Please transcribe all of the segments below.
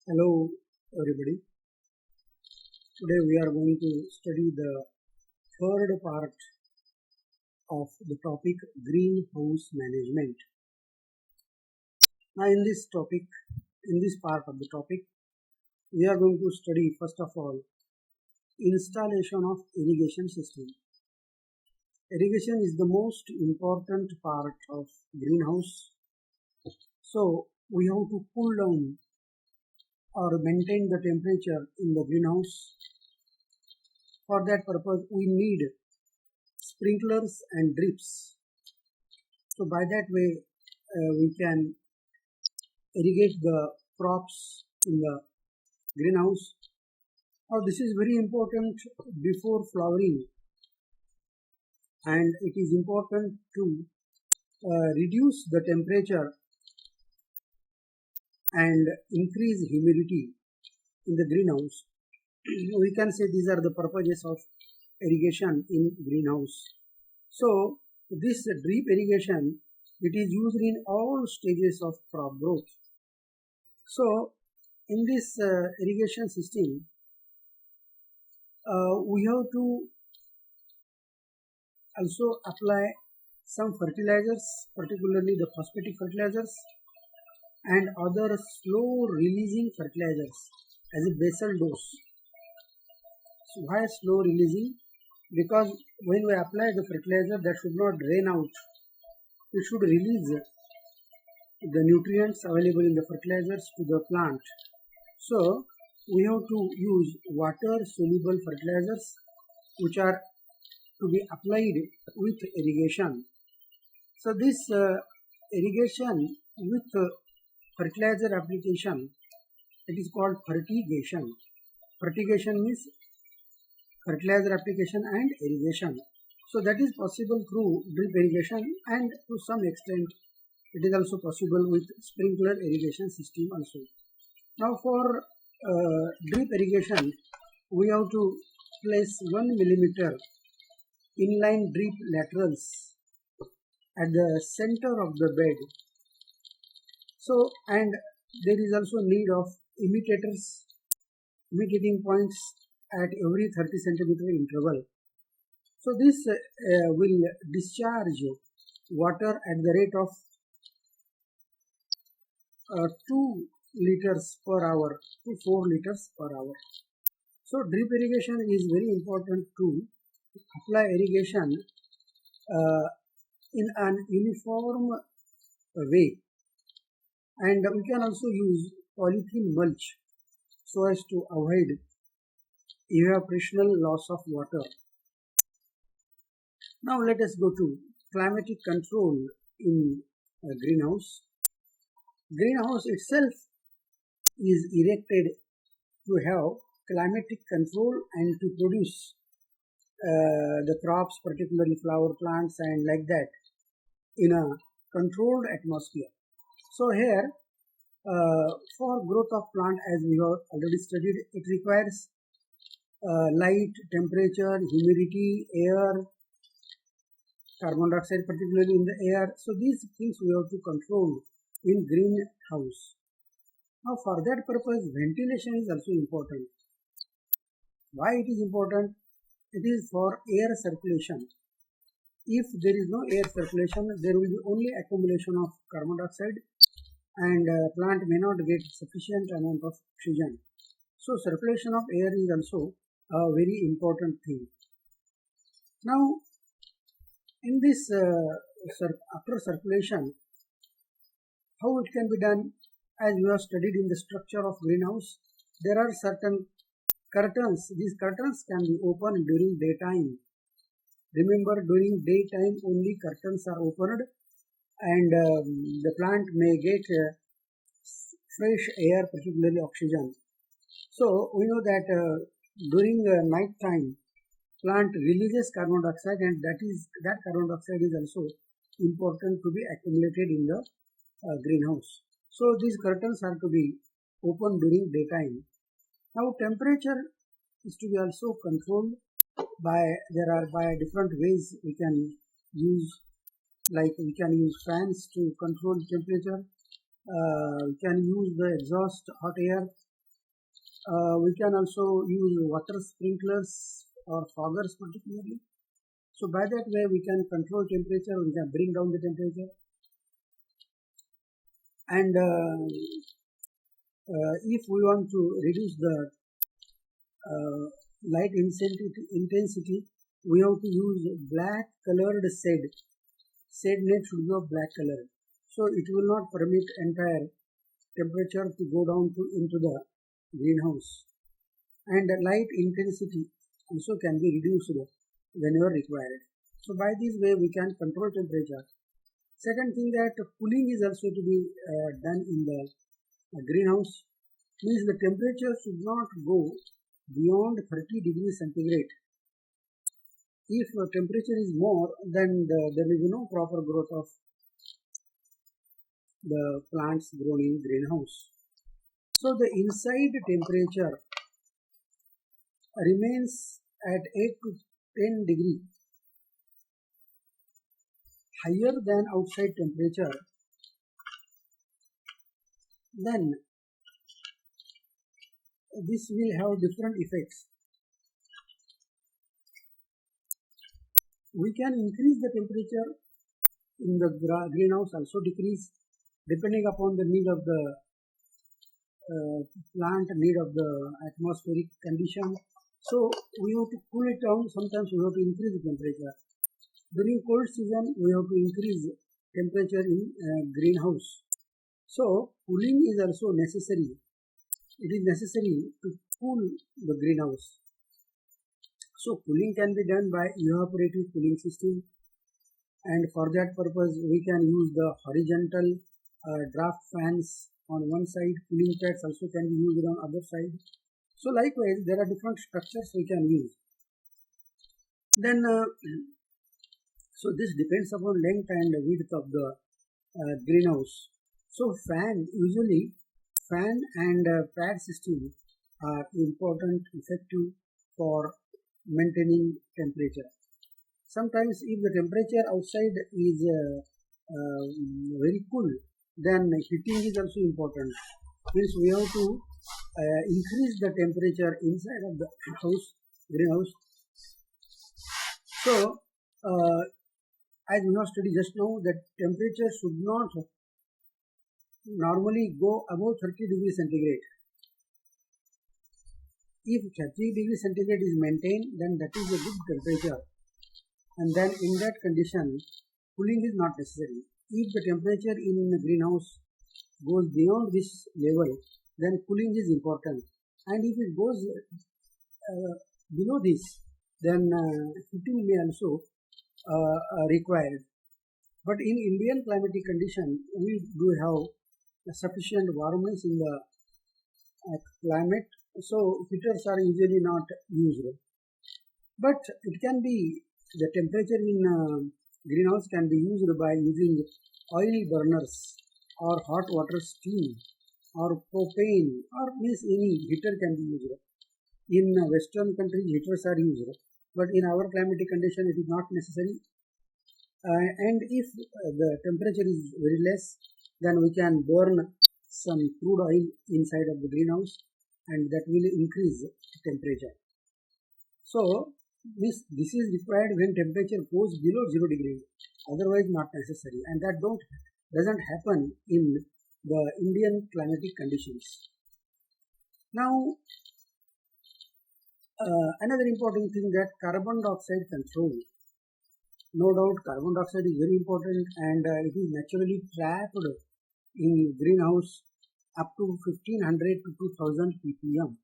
Hello, everybody. Today we are going to study the third part of the topic greenhouse management. Now, in this part of the topic, we are going to study first of all installation of irrigation system. Irrigation is the most important part of greenhouse. So, we have to cool down or maintain the temperature in the greenhouse. For that purpose, we need sprinklers and drips. So by that way, we can irrigate the crops in the greenhouse. Now this is very important before flowering, and it is important to reduce the temperature and increase humidity in the greenhouse. We can say these are the purposes of irrigation in greenhouse. So this drip irrigation, it is used in all stages of crop growth. So in this irrigation system, we have to also apply some fertilizers, particularly the phosphatic fertilizers and other slow releasing fertilizers as a basal dose. So why slow releasing? Because when we apply the fertilizer, that should not drain out. It should release the nutrients available in the fertilizers to the plant. So we have to use water soluble fertilizers which are to be applied with irrigation. So this irrigation with fertilizer application, it is called fertigation. Fertigation means fertilizer application and irrigation. So that is possible through drip irrigation, and to some extent it is also possible with sprinkler irrigation system also. Now for drip irrigation, we have to place 1 millimeter inline drip laterals at the center of the bed. So, and there is also need of imitating points at every 30 centimeter interval. So this will discharge water at the rate of 2 liters per hour to 4 liters per hour. So drip irrigation is very important to apply irrigation in an uniform way, and we can also use polythene mulch so as to avoid evaporational loss of water. Now let us go to climatic control in a greenhouse. Greenhouse itself is erected to have climatic control and to produce the crops, particularly flower plants and like that, in a controlled atmosphere. So here for growth of plant, as we have already studied, it requires light, temperature, humidity, air, carbon dioxide particularly in the air. So these things we have to control in greenhouse. Now for that purpose, ventilation is also important. Why it is important? It is for air circulation. If there is no air circulation, there will be only accumulation of carbon dioxide, and plant may not get sufficient amount of oxygen. So circulation of air is also a very important thing. Now in this after circulation, how it can be done? As you have studied in the structure of greenhouse, there are certain curtains. These curtains can be opened during daytime. Remember, during daytime only curtains are opened, and the plant may get fresh air, particularly oxygen. So we know that during night time, plant releases carbon dioxide, and that carbon dioxide is also important to be accumulated in the greenhouse. So these curtains are to be opened during daytime. Now temperature is to be also controlled by different ways we can use, like we can use fans to control temperature, we can use the exhaust hot air, We can also use water sprinklers or foggers particularly. So by that way we can control temperature, we can bring down the temperature. And if we want to reduce the light intensity, we have to use black colored shade. Shade net should be of black color. So it will not permit entire temperature to go down into the greenhouse. And light intensity also can be reduced whenever required. So by this way we can control temperature. Second thing, that cooling is also to be done in the greenhouse. Means the temperature should not go beyond 30 degrees centigrade. If temperature is more, then there will be no proper growth of the plants grown in greenhouse. So the inside temperature remains at 8 to 10 degree higher than outside temperature. Then this will have different effects. We can increase the temperature in the greenhouse, also decrease depending upon the need of the plant, need of the atmospheric condition. So we have to cool it down. Sometimes we have to increase the temperature. During cold season we have to increase temperature in greenhouse. So cooling is also necessary. It is necessary to cool the greenhouse. So cooling can be done by evaporative cooling system, and for that purpose we can use the horizontal draft fans on one side. Cooling pads also can be used on other side. So likewise there are different structures we can use. Then so this depends upon length and width of the greenhouse. So usually fan and pad system are important, effective for maintaining temperature. Sometimes if the temperature outside is very cool, then heating is also important. Means we have to increase the temperature inside of the greenhouse. So as we have studied just now, that temperature should not normally go above 30 degrees centigrade. If 30 degrees centigrade is maintained, then that is a good temperature, and then in that condition cooling is not necessary. If the temperature in the greenhouse goes beyond this level, then cooling is important, and if it goes below this, then heating may also required. But in Indian climatic condition, we do have sufficient warmness in the climate, so heaters are usually not used. But it can be, the temperature in greenhouse can be used by using oil burners or hot water steam or propane, or means any heater can be used. In western countries heaters are used, but in our climatic condition it is not necessary. And if the temperature is very less, then we can burn some crude oil inside of the greenhouse, and that will increase temperature. So this is required when temperature goes below 0 degree, otherwise not necessary, and that doesn't happen in the Indian climatic conditions. Now another important thing, that carbon dioxide control. No doubt carbon dioxide is very important, and it is naturally trapped in greenhouse up to 1500 to 2000 ppm.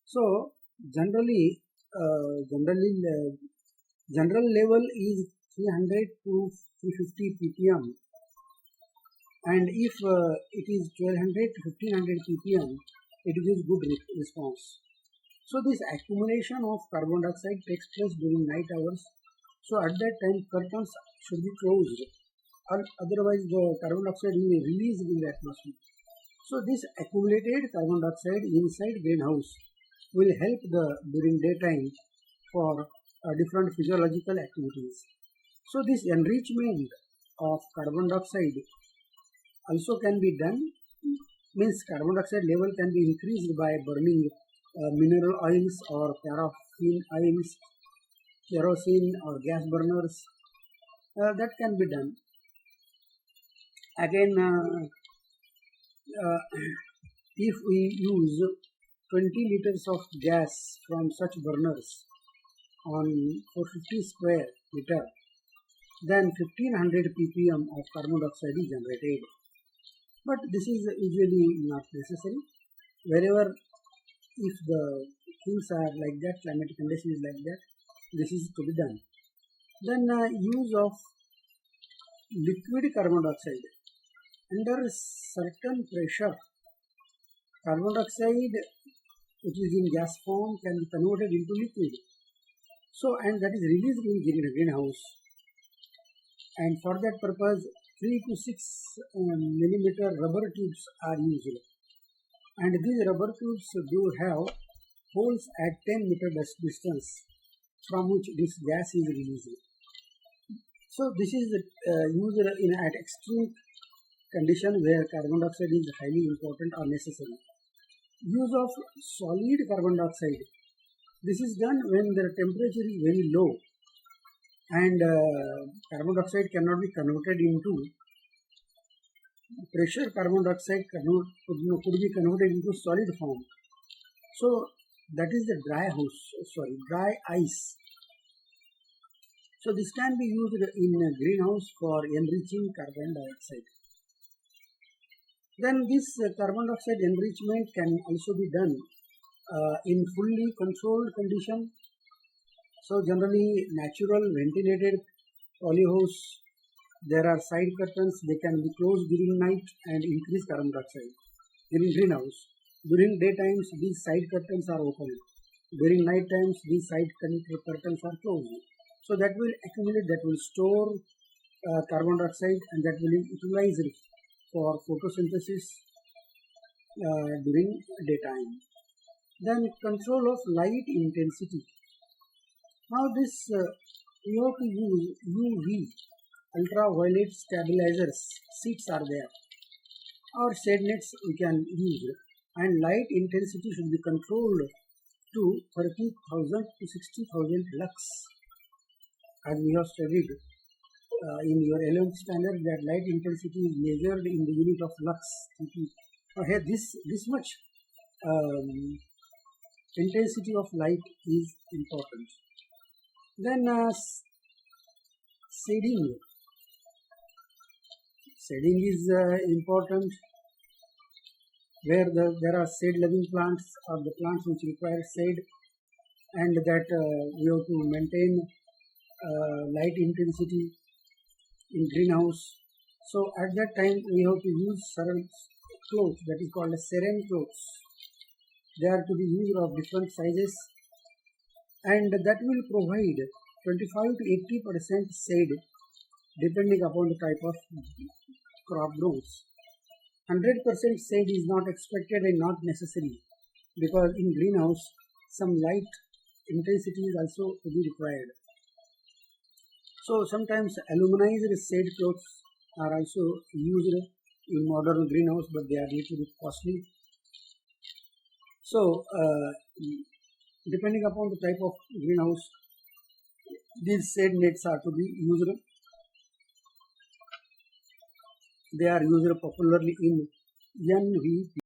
So generally general level is 300 to 350 ppm, and if it is 1200 to 1500 ppm, it gives good response. So this accumulation of carbon dioxide takes place during night hours. So at that time curtains should be closed, otherwise the carbon dioxide will be released in the atmosphere. So this accumulated carbon dioxide inside greenhouse will help during daytime for different physiological activities. So this enrichment of carbon dioxide also can be done Means carbon dioxide level can be increased by burning mineral oils or paraffin oils, kerosene or gas burners. That can be done. Again, if we use 20 liters of gas from such burners on 450 square meter, then 1500 ppm of carbon dioxide is generated. But this is usually not necessary. Wherever if the things are like that, climatic condition is like that, this is to be done. Then use of liquid carbon dioxide. Under certain pressure, carbon dioxide which is in gas form can be converted into liquid. So, and that is released in greenhouse. And for that purpose, 3 to 6 millimeter rubber tubes are used. And these rubber tubes do have holes at 10 meter distance from which this gas is released. So this is used in at extreme condition where carbon dioxide is highly important or necessary. Use of solid carbon dioxide. This is done when the temperature is very low and carbon dioxide cannot be converted into pressure. Carbon dioxide could be converted into solid form. So that is the dry ice. So this can be used in a greenhouse for enriching carbon dioxide. Then this carbon dioxide enrichment can also be done in fully controlled condition. So generally natural ventilated polyhouse, there are side curtains, they can be closed during night and increase carbon dioxide. During greenhouse, during daytimes these side curtains are open, during night times these side curtains are closed. So that will accumulate, that will store carbon dioxide and that will utilize it for photosynthesis during daytime. Then control of light intensity. Now this we have to use UV, ultraviolet stabilizers, sheets are there, or shade nets we can use, and light intensity should be controlled to 30,000 to 60,000 lux. As we have studied in your 11th standard, that light intensity is measured in the unit of lux. Here this much intensity of light is important. Then shading. Shading is important where there are shade-loving plants or the plants which require shade, and that we have to maintain light intensity in greenhouse. So at that time we have to use certain clothes, that is called as serene clothes. They are to be used of different sizes, and that will provide 25 to 80% shade depending upon the type of crop grows. 100% shade is not expected and not necessary, because in greenhouse some light intensity is also to be required. So sometimes aluminized shade cloths are also used in modern greenhouse, but they are little bit costly. So depending upon the type of greenhouse, these shade nets are to be used. They are used popularly in NVP.